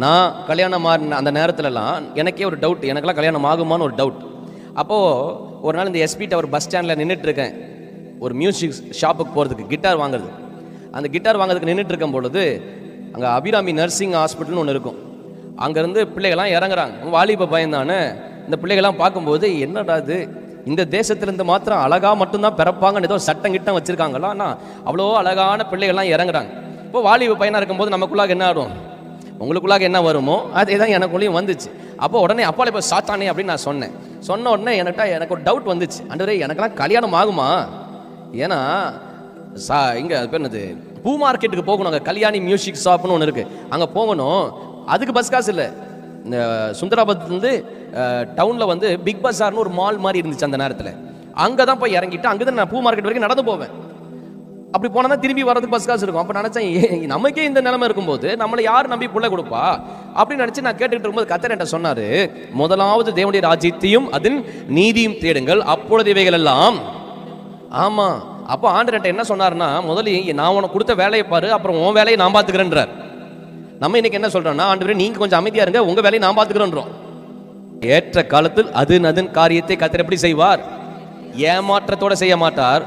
நான் கல்யாணம் ஆன அந்த நேரத்துலலாம் எனக்கே ஒரு டவுட், எனக்கெல்லாம் கல்யாணம் ஆகுமான்னு ஒரு டவுட். அப்போது ஒரு நாள் இந்த எஸ்பி டவர் பஸ் ஸ்டாண்டில் நின்றுட்டுருக்கேன், ஒரு மியூசிக் ஷாப்புக்கு போகிறதுக்கு, கிட்டார் வாங்குறது. அந்த கிட்டார் வாங்குறதுக்கு நின்றுட்டு இருக்கும் பொழுது அங்கே அபிராமி நர்சிங் ஹாஸ்பிட்டல்னு ஒன்று இருக்கும். அங்கேருந்து பிள்ளைகள்லாம் இறங்குறாங்க. வாலிப பயந்தானே இந்த பிள்ளைகள்லாம் பார்க்கும்போது, என்னடா இது, இந்த தேசத்துலேருந்து மாத்திரம் அழகாக மட்டும்தான் பிறப்பாங்கன்னு ஏதோ சட்டம் கிட்டம் வச்சுருக்காங்களா, ஆனால் அவ்வளோ அழகான பிள்ளைகள்லாம் இறங்குறாங்க. இப்போ வாலிப பையனாக இருக்கும்போது நமக்குள்ளாக என்ன ஆடும், உங்களுக்குள்ளாக என்ன வருமோ அதே தான் எனக்குள்ளேயும் வந்துச்சு. அப்போ உடனே அப்பாலே இப்போ சாத்தானே அப்படின்னு நான் சொன்ன உடனே எனக்கு ஒரு டவுட் வந்துச்சு. ஆண்டவரே, எனக்கெல்லாம் கல்யாணம் ஆகுமா? ஏன்னா இங்கே பேர் என்னது, பூ மார்க்கெட்டுக்கு போகணும், அங்கே கல்யாணி மியூசிக் ஷாப்னு ஒன்று இருக்குது, அங்கே போகணும். அதுக்கு பஸ் காசு இல்லை. இந்த சுந்தராபாத்லேருந்து டவுனில் வந்து பிக் பஸார்னு ஒரு மால் மாதிரி இருந்துச்சு அந்த நேரத்தில். அங்கே தான் போய் இறங்கிட்டு அங்கே தான் நான் பூ மார்க்கெட் வரைக்கும் நடந்து போவேன். அப்படி போனால் தான் திரும்பி வரதுக்கு பஸ் காசு இருக்கும். அப்போ நினச்சேன், நமக்கே இந்த நிலைமை இருக்கும்போது நம்மளை யார் நம்பி பிள்ளை கொடுப்பா அப்படின்னு நினச்சி நான் கேட்டுக்கிட்டு இருக்கும்போது கர்த்தர் என்கிட்ட சொன்னார், முதலாவது தேவனுடைய ராஜ்யத்தையும் அதன் நீதியும் தேடுங்கள், அப்பொழுது இவைகள் எல்லாம். ஆமாம். அப்போ ஆண்டவர்கிட்ட என்ன சொன்னார்னா, முதல்ல நான் உனக்கு கொடுத்த வேலையை பாரு, அப்புறம் உன் வேலையை நான் பார்த்துக்கிறேன்றார். நம்ம இன்னைக்கு என்ன சொல்றோம்னா, ஆண்டவரே நீங்க கொஞ்சம் அமைதியா இருங்க, உங்க வேலையை நான் பார்த்துக்கிறோன்றோம். ஏற்ற காலத்தில் அதன் காரியத்தை கர்த்தர் எப்படி செய்வார்? ஏமாற்றத்தோட செய்ய மாட்டார்,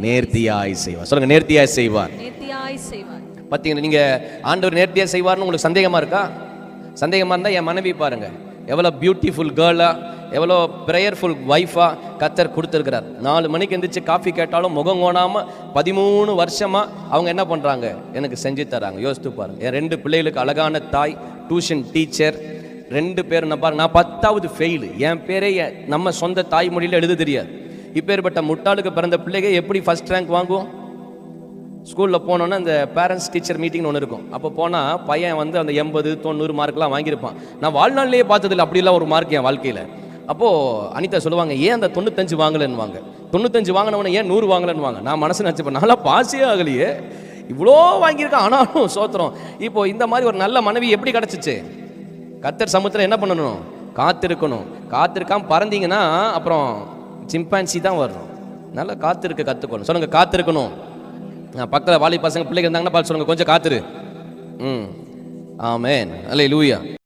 நேர்த்தியாய் செய்வார். சொல்லுங்க, நேர்த்தியாய் செய்வார். பார்த்தீங்கன்னா, நீங்க ஆண்டவர் நேர்த்தியா செய்வார்னு உங்களுக்கு சந்தேகமா இருக்கா? சந்தேகமா இருந்தா என் மனைவி பாருங்க, எவ்வளோ பியூட்டிஃபுல் கேர்லா, எவ்வளோ ப்ரேயர்ஃபுல் வைஃபா கர்த்தர் கொடுத்துருக்கிறார். 4 மணிக்கு எந்திரிச்சு காஃபி கேட்டாலும் முகம் கோணாமல் 13 வருஷமா அவங்க என்ன பண்ணுறாங்க, எனக்கு செஞ்சு தராங்க. யோசித்து பாருங்க. என் 2 பிள்ளைகளுக்கு அழகான தாய், டியூஷன் டீச்சர், 2 பேர் என்ன பாருங்க. நான் 10வது ஃபெயிலு, என் பேரே நம்ம சொந்த தாய்மொழியில் எழுத தெரியாது. இப்பேற்பட்ட முட்டாளுக்கு பிறந்த பிள்ளைகள் எப்படி ஃபர்ஸ்ட் ரேங்க் வாங்குவோம்? ஸ்கூலில் போனோன்னா இந்த பேரண்ட்ஸ் டீச்சர் மீட்டிங்னு ஒன்று இருக்கும். அப்போ போனால் பையன் வந்து அந்த 80, 90 மார்க்லாம் வாங்கியிருப்பான். நான் வாழ்நாள்லேயே பார்த்ததில்லை அப்படிலாம் ஒரு மார்க் என் வாழ்க்கையில். அப்போது அனிதா சொல்லுவாங்க, ஏன் அந்த 95 வாங்கலைன்னுவாங்க. 95 வாங்கினவனை ஏன் 100 வாங்கலைன்னுவாங்க. நான் மனசு நினச்சிப்பேன், நல்லா பாஸே ஆகலையே, இவ்வளோ வாங்கியிருக்கான் ஆனாலும் சோத்திரம். இப்போ இந்த மாதிரி ஒரு நல்ல மனைவி எப்படி கிடச்சிச்சு? கர்த்தர் சமுத்திரம் என்ன பண்ணணும்? காத்திருக்கணும். காத்திருக்காம பறந்தீங்கன்னா அப்புறம் சிம்பான்சி தான் வரணும். நல்லா காத்திருக்க கற்றுக்கணும். சொல்லுங்க, காத்திருக்கணும். பக்கத்தில் வாலி பசங்க பிள்ளைங்க இருந்தாங்கன்னா பார்த்து சொல்லுங்க, கொஞ்சம் காத்திரு. ஆமென், அல்லேலூயா.